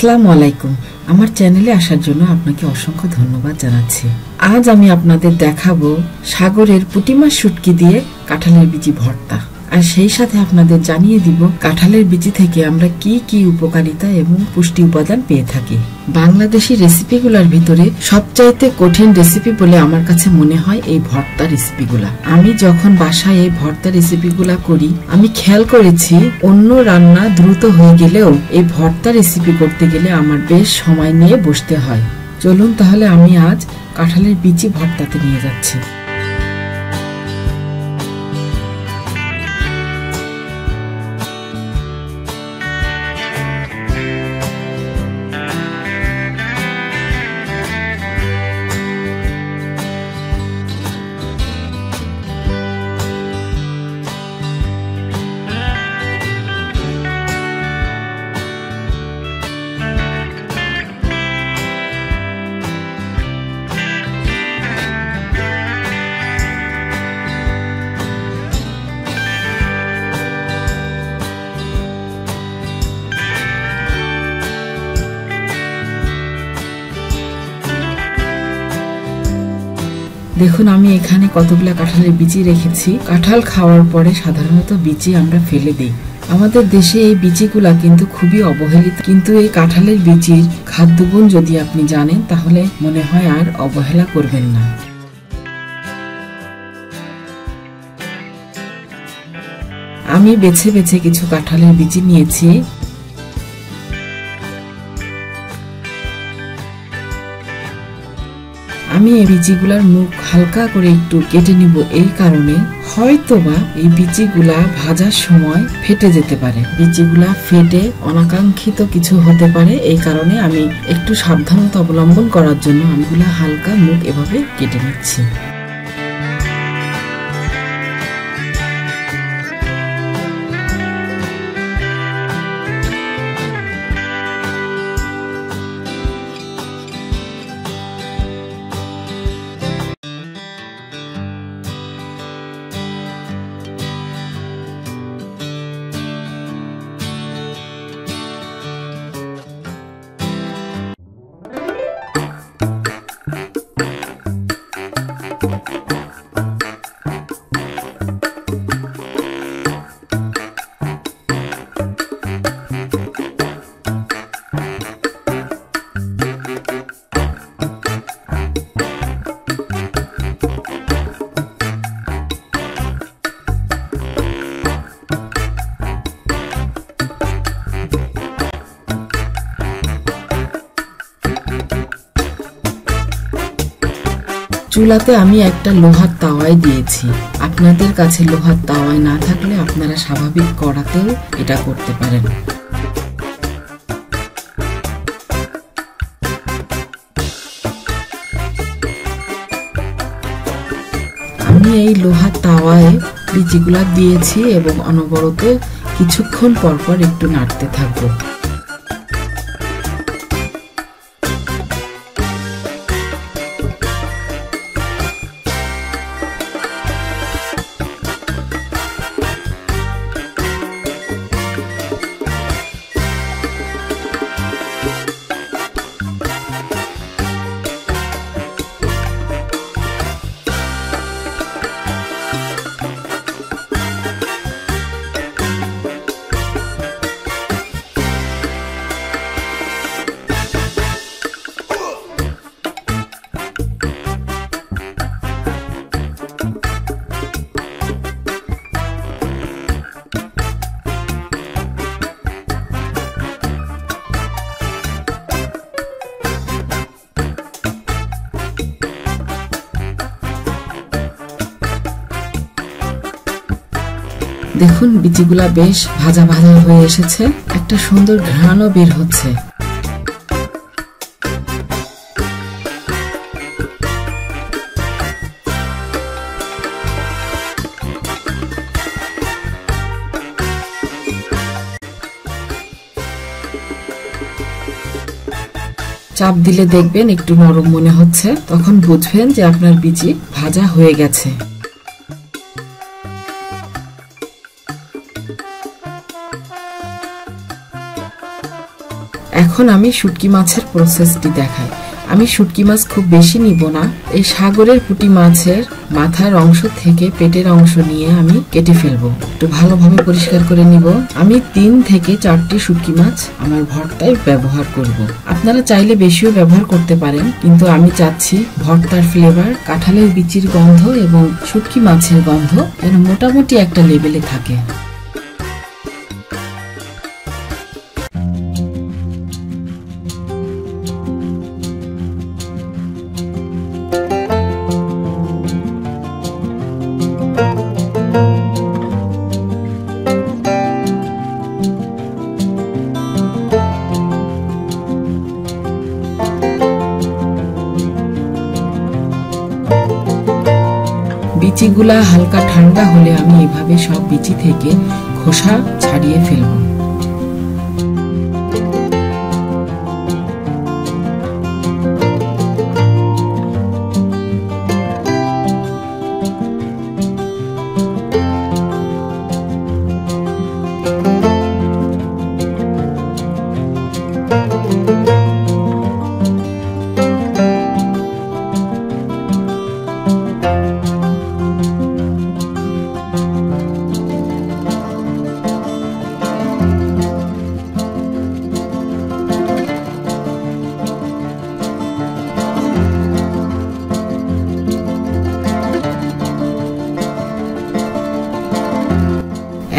আসসালামু আলাইকুম। আমার চ্যানেলে আসার জন্য আপনাকে অসংখ্য ধন্যবাদ জানাচ্ছি। আজ আমি আপনাদের দেখাবো সাগরের পুঁটি মাছ শুটকি দিয়ে কাঁঠালের বিচি ভর্তা, আর সেই সাথে আপনাদের জানিয়ে দিব কাঁঠালের বিচি থেকে আমরা কি কি উপকারিতা এবং পুষ্টি উপাদান পেয়ে থাকি। বাংলাদেশি রেসিপিগুলোর ভিতরে সবচাইতে কঠিন রেসিপি বলে আমার কাছে মনে হয় এই ভর্তা রেসিপিগুলা। আমি যখন বাসায় এই ভর্তা রেসিপিগুলা করি, আমি খেয়াল করেছি অন্য রান্না দ্রুত হয়ে গেলেও এই ভর্তা রেসিপি করতে গেলে আমার বেশ সময় নিয়ে বসতে হয়। চলুন তাহলে আমি আজ কাঁঠালের বিচি ভর্তাতে নিয়ে যাচ্ছি। দেখুন আমি এখানে কতগুলা কাঁঠালের বিচি রেখেছি। কাঁঠাল খাওয়ার পরে সাধারণত বিচি আমরা ফেলে দিই। আমাদের দেশে এই বিচিগুলা কিন্তু খুবই অবহেলিত, কিন্তু এই কাঁঠালের বিচির খাদ্যগুণ যদি আপনি জানেন তাহলে মনে হয় আর অবহেলা করবেন না। আমি বেছে বেছে কিছু কাঁঠালের বিচি নিয়েছি। আমি এই বিচিগুলার মুখ হালকা করে একটু কেটে নিব, এই কারণে হয়তোবা এই বিচিগুলা ভাজার সময় ফেটে যেতে পারে। বিচিগুলা ফেটে অনাকাঙ্ক্ষিত কিছু হতে পারে, এই কারণে আমি একটু সাবধানতা অবলম্বন করার জন্য আমিগুলা হালকা মুখ এভাবে কেটে নিচ্ছি। চুলাতে আমি একটা লোহার তাওয়ায় দিয়েছি। আপনাদের কাছে লোহার তাওয়ায় না থাকলে আপনারা স্বাভাবিক কড়াতেও এটা করতে পারেন। আমি এই লোহার তাওয়ায় বিচিগুলা দিয়েছি এবং অনবরত কিছুক্ষণ পর পর একটু নাড়তে থাকবো। দেখুন বিচিগুলা বেশ ভাজা ভাজা হয়ে এসেছে, একটা সুন্দর ঘ্রাণও বের হচ্ছে। চাপ দিলে দেখবেন একটু নরম মনে হচ্ছে, তখন বুঝবেন যে আপনার বিচি ভাজা হয়ে গেছে। এখন আমি শুটকি মাছের প্রসেসটি দেখাই। আমি শুটকি মাছ খুব বেশি নিব না। এই সাগরের পুঁটি মাছের মাথার অংশ থেকে পেটের অংশ নিয়ে আমি কেটে ফেলবো। একটু ভালোভাবে পরিষ্কার করে নিব। আমি 3 থেকে 4টি শুটকি মাছ আমার ভর্তায় ব্যবহার করব। আপনারা চাইলে বেশিও ব্যবহার করতে পারেন, কিন্তু আমি চাচ্ছি ভর্তার ফ্লেভার, কাঁঠালের বিচির গন্ধ এবং শুটকি মাছের গন্ধ যেন মোটামুটি একটা লেভেলে থাকে। বিচিগুলা হালকা ঠান্ডা হলে আমি এভাবে সব বিচি থেকে খোসা ছাড়িয়ে ফেলব।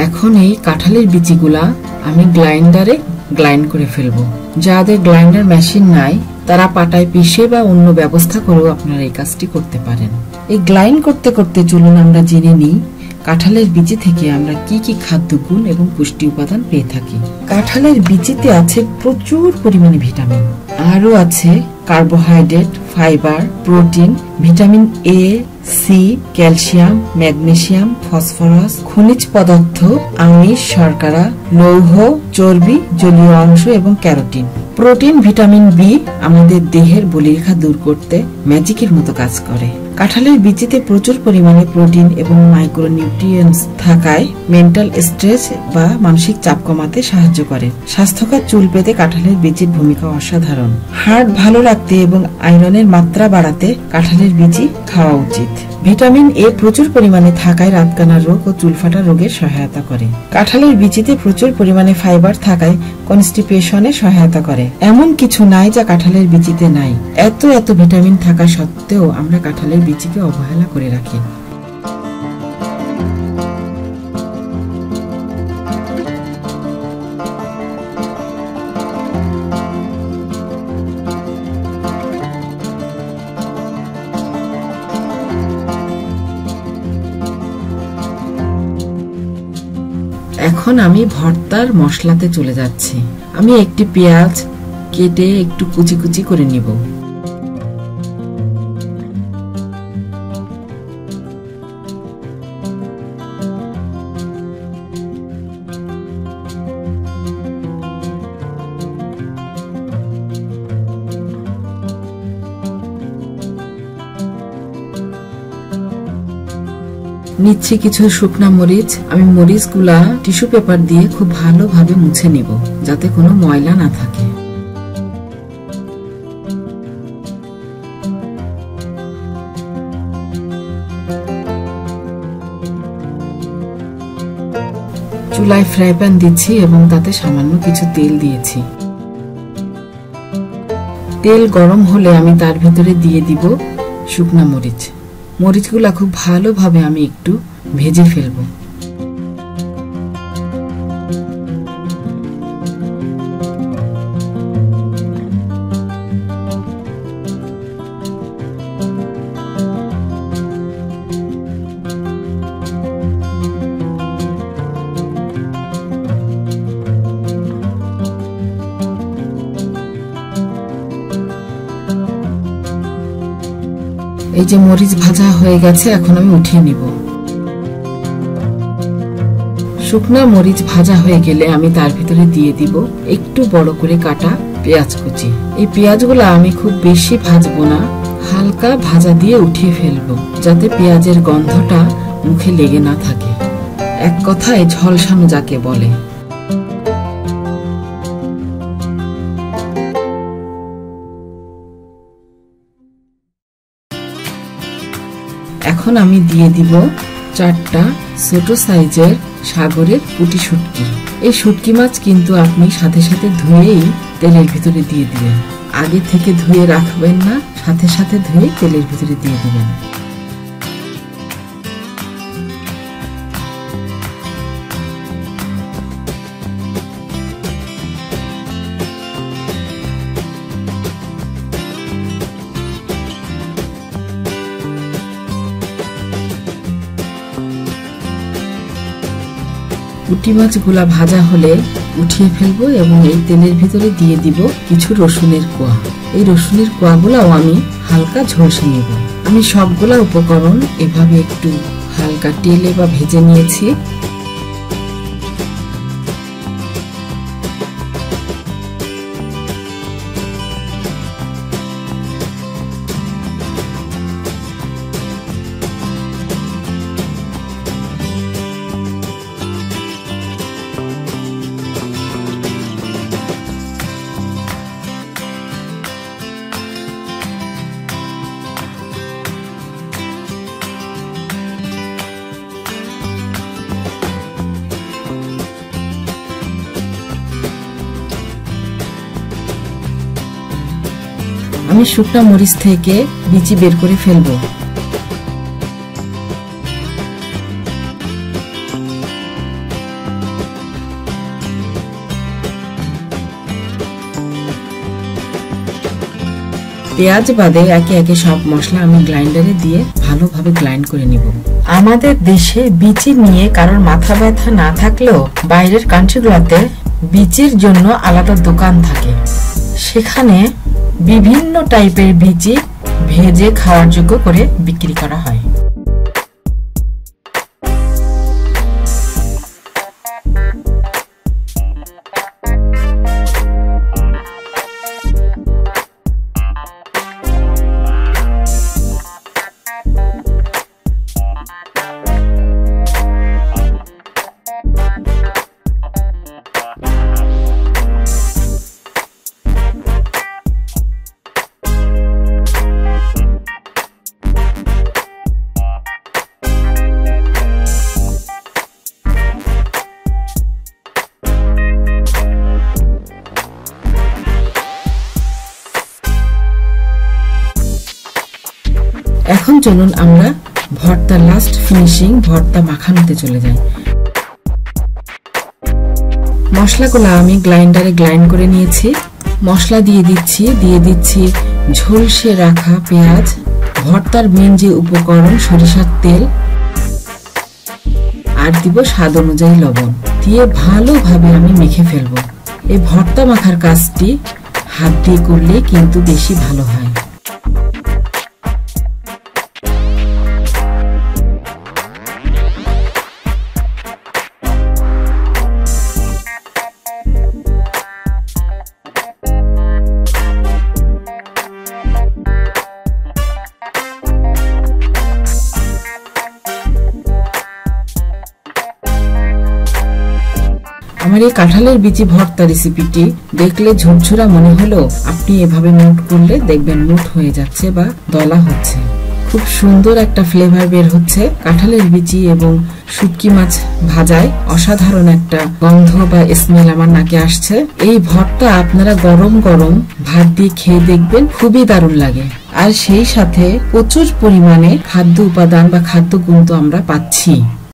এখন এই কাঁঠালের বিচিগুলা আমি গ্রাইন্ডারে গ্রাইন্ড করে ফেলবো। যাদের গ্রাইন্ডার মেশিন নাই তারা পাটায় পিষে বা অন্য ব্যবস্থা করেও আপনারা এই কাজটি করতে পারেন। এই গ্রাইন্ড করতে করতে চলুন আমরা জেনে নিই কাঁঠালের বিচি থেকে আমরা কি কি খাদ্যগুণ এবং পুষ্টি উপাদান পেয়ে থাকি। কাঁঠালের বিচিতে আছে প্রচুর পরিমাণে ভিটামিন, আরও আছে carbohydrate, fibre, protein, vitamin A, C, calcium, magnesium, phosphorus, খনিজ পদার্থ, আমিষ, শর্করা, লৌহ, চর্বি, জলীয় অংশ এবং ক্যারোটিন। প্রোটিন, ভিটামিন বি আমাদের দেহের বলিরেখা দূর করতে ম্যাজিকের মতো কাজ করে। কাঁঠালের বিচিতে প্রচুর পরিমাণে প্রোটিন এবং মাইক্রোনিউট্রিয়েন্টস থাকায় মেন্টাল স্ট্রেস বা মানসিক চাপ কমাতে সাহায্য করে। স্বাস্থ্যকর চুল পেতে কাঁঠালের বিচির ভূমিকা অসাধারণ। হার্ট ভালো রাখতে এবং আয়রনের মাত্রা বাড়াতে কাঁঠালের বিচি খাওয়া উচিত। ভিটামিন এ প্রচুর পরিমাণে থাকায় রাতকানা রোগ ও চুলফাটা রোগের সহায়তা করে। কাঁঠালের বিচিতে প্রচুর পরিমাণে ফাইবার থাকায় কনস্টিপেশনে সহায়তা করে। এমন কিছু নাই যা কাঁঠালের বিচিতে নাই। এত ভিটামিন থাকা সত্ত্বেও আমরা কাঁঠালের বিচিকে অবহেলা করে রাখি। এখন আমি ভর্তার মশলাতে চলে যাচ্ছি। আমি একটি পেঁয়াজ কেটে একটু কুচি কুচি করে নিব। নিচ্ছি কিছু শুকনা মরিচ। আমি মরিচগুলা টিস্যু পেপার দিয়ে খুব ভালোভাবে মুছে নিব যাতে কোনো ময়লা না থাকে। চুলায় ফ্রাই প্যান দিচ্ছি এবং তাতে সামান্য কিছু তেল দিয়েছি। তেল গরম হলে আমি তার ভিতরে দিয়ে দিব শুকনা মরিচ। মরিচগুলা খুব ভালোভাবে আমি একটু ভেজে ফেলবো। এই যে মরিচ ভাজা হয়ে গেছে, এখন আমি উঠিয়ে নিব। শুকনা মরিচ ভাজা হয়ে গেলে আমি তার ভিতরে দিয়ে দিব একটু বড় করে কাটা পেঁয়াজ কুচি। এই পেঁয়াজগুলো আমি খুব বেশি ভাজবো না, হালকা ভাজা দিয়ে উঠিয়ে ফেলবো যাতে পেঁয়াজের গন্ধটা মুখে লেগে না থাকে। এক কথায় ঝলসানো যাকে বলে। এখন আমি দিয়ে দিব 4টা ছোট সাইজের সাগরের পুঁটি শুটকি। এই শুটকি মাছ কিন্তু আপনি সাথে সাথে ধুয়েই তেলের ভিতরে দিয়ে দিবেন, আগে থেকে ধুয়ে রাখবেন না, সাথে সাথে ধুয়ে তেলের ভিতরে দিয়ে দিবেন। পুঁটি মাছগুলা ভাজা হলে উঠিয়ে ফেলবো এবং এই তেলের ভিতরে দিয়ে দিব কিছু রসুনের কোয়া। এই রসুনের কোয়াগুলাও আমি হালকা ঝলসে নেব। আমি সবগুলা উপকরণ এভাবে একটু হালকা তেলে বা ভেজে নিয়েছি। আমি শুকনা মরিচ থেকে বিচি বের করে ফেলবো। পেঁয়াজ বাদে একে একে সব মশলা আমি গ্রাইন্ডারে দিয়ে ভালোভাবে গ্রাইন্ড করে নিব। আমাদের দেশে বিচি নিয়ে কারোর মাথা ব্যথা না থাকলেও বাইরের কান্ট্রিগুলোতে বিচির জন্য আলাদা দোকান থাকে, সেখানে বিভিন্ন টাইপের বিচি ভেজে খাওয়ার যোগ্য করে বিক্রি করা হয়। এখন চলুন আমরা ভর্তা লাস্ট ফিনিশিং ভর্তা মাখানোতে চলে যাই। মশলাগুলো আমি গ্রাইন্ডারে গ্রাইন্ড করে নিয়েছি। মশলা দিয়ে দিচ্ছি ঝলসে রাখা পেঁয়াজ, ভর্তার মেন যে উপকরণ সরিষার তেল, আর দিব স্বাদ অনুযায়ী লবণ, দিয়ে ভালোভাবে আমি মেখে ফেলবো। এই ভর্তা মাখার কাজটি হাত দিয়ে করলে কিন্তু বেশি ভালো হয়। আমার এই কাঁঠালের বিচি ভর্তা রেসিপিটি দেখলে ঝুরঝুরা মনে হলো, আপনি এভাবে মুট করলে দেখবেন মুট হয়ে যাচ্ছে বা দলা হচ্ছে। খুব সুন্দর একটা ফ্লেভার বের হচ্ছে কাঁঠালের বিচি এবং শুটকি মাছ ভাজায়। অসাধারণ একটা গন্ধ বা স্মেল আমার নাকে আসছে। এই ভর্তা আপনারা গরম গরম ভাত দিয়ে খেয়ে দেখবেন, খুবই দারুণ লাগে। আর সেই সাথে প্রচুর পরিমাণে খাদ্য উপাদান বা খাদ্য গুণ তো আমরা পাচ্ছি।